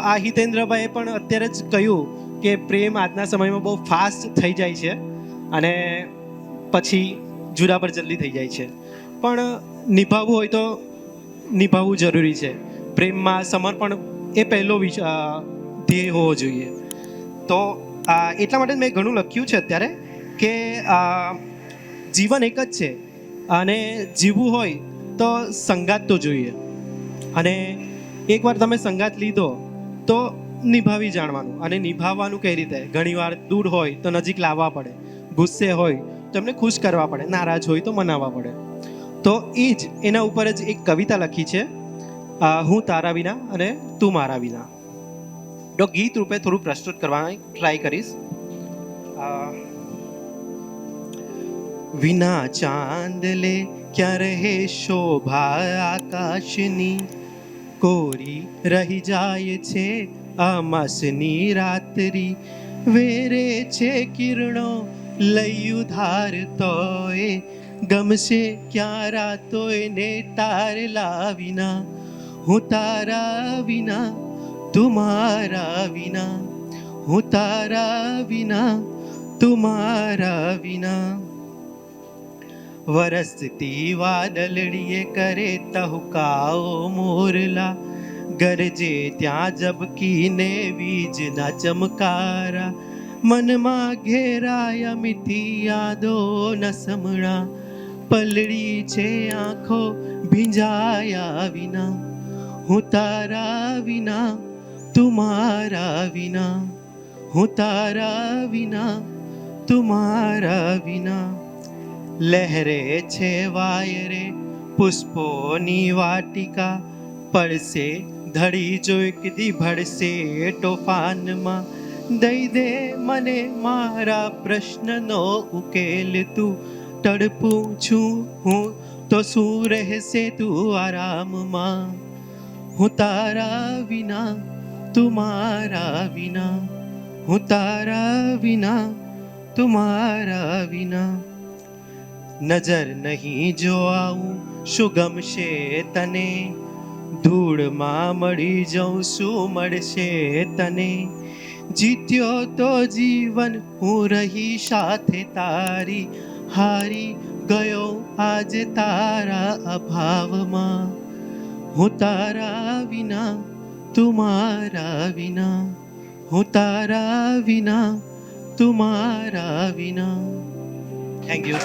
આ હિતેન્દ્રભાઈએ પણ અત્યારે જ કહ્યું કે પ્રેમ આજના સમયમાં બહુ ફાસ્ટ થઈ જાય છે અને પછી જુદા પર જલ્દી થઈ જાય છે, પણ નિભાવવું હોય તો નિભાવવું જરૂરી છે. પ્રેમમાં સમર્પણ એ પહેલો ધ્યેય હોવો જોઈએ. તો એટલા માટે મેં ઘણું લખ્યું છે અત્યારે કે જીવન એક જ છે અને જીવવું હોય તો સંગાત તો જોઈએ. અને એકવાર તમે સંગાત લીધો તો નિભાવી જાણવાનું. અને નિભાવવાનું કઈ રીતે? ઘણીવાર દૂર હોય તો નજીક લાવવા પડે, ગુસ્સે હોય તો એમને ખુશ કરવા પડે, નારાજ હોય તો મનાવવા પડે. તો એ જ એના ઉપર જ એક કવિતા લખી છે, હું તારા વિના અને તું મારા વિના. તો ગીત રૂપે થોડું પ્રસ્તુત કરવાની ટ્રાય કરીશ. વિના ચાંદલે ક્યાં રહે શોભા આકાશની, કોરી રહી જાય છે અમાસની રાત્રિ. વેરે છે કિરણો લઈ ઉધાર તોય, ગમશે ક્યાં રાતોય ને તારલા વિના. હું તારા વિના તું મારા વિના, હું તારા વિના તું મારા વિના. વરસતી વાદળીએ કરે તહુકાઓ મોરલા, ગરજે ત્યાં જબકીને વીજના ચમકારા. મનમાં ઘેરાયા મીઠી યાદો ન સમણા, પલળી છે આંખો ભીંજાયા વિના. હું તારા વિના તું મારા વિના, હું તારા વિના તું મારા વિના. લહેરે છે વાયરે પુષ્પોની વાટિકા, પડશે ધડી જો એક દી ભળશે તોફાનમાં. દઈ દે મને મારા પ્રશ્નનો ઉકેલ તું, તડપું છું હું તો શું રહેશે તું આરામમાં. હું તારા વિના તું મારા વિના, હું તારા વિના તું મારા વિના. નજર નહીં જો આવું શું ગમશે તને, ધૂળમાં મળી જાઉં શું મળશે તને. જીત્યો તો જીવન હું રહી સાથે તારી, હારી ગયો આજ તારા અભાવમાં. હું તારા વિના તું મારા વિના, હું તારા વિના તું મારા વિના. Thank you.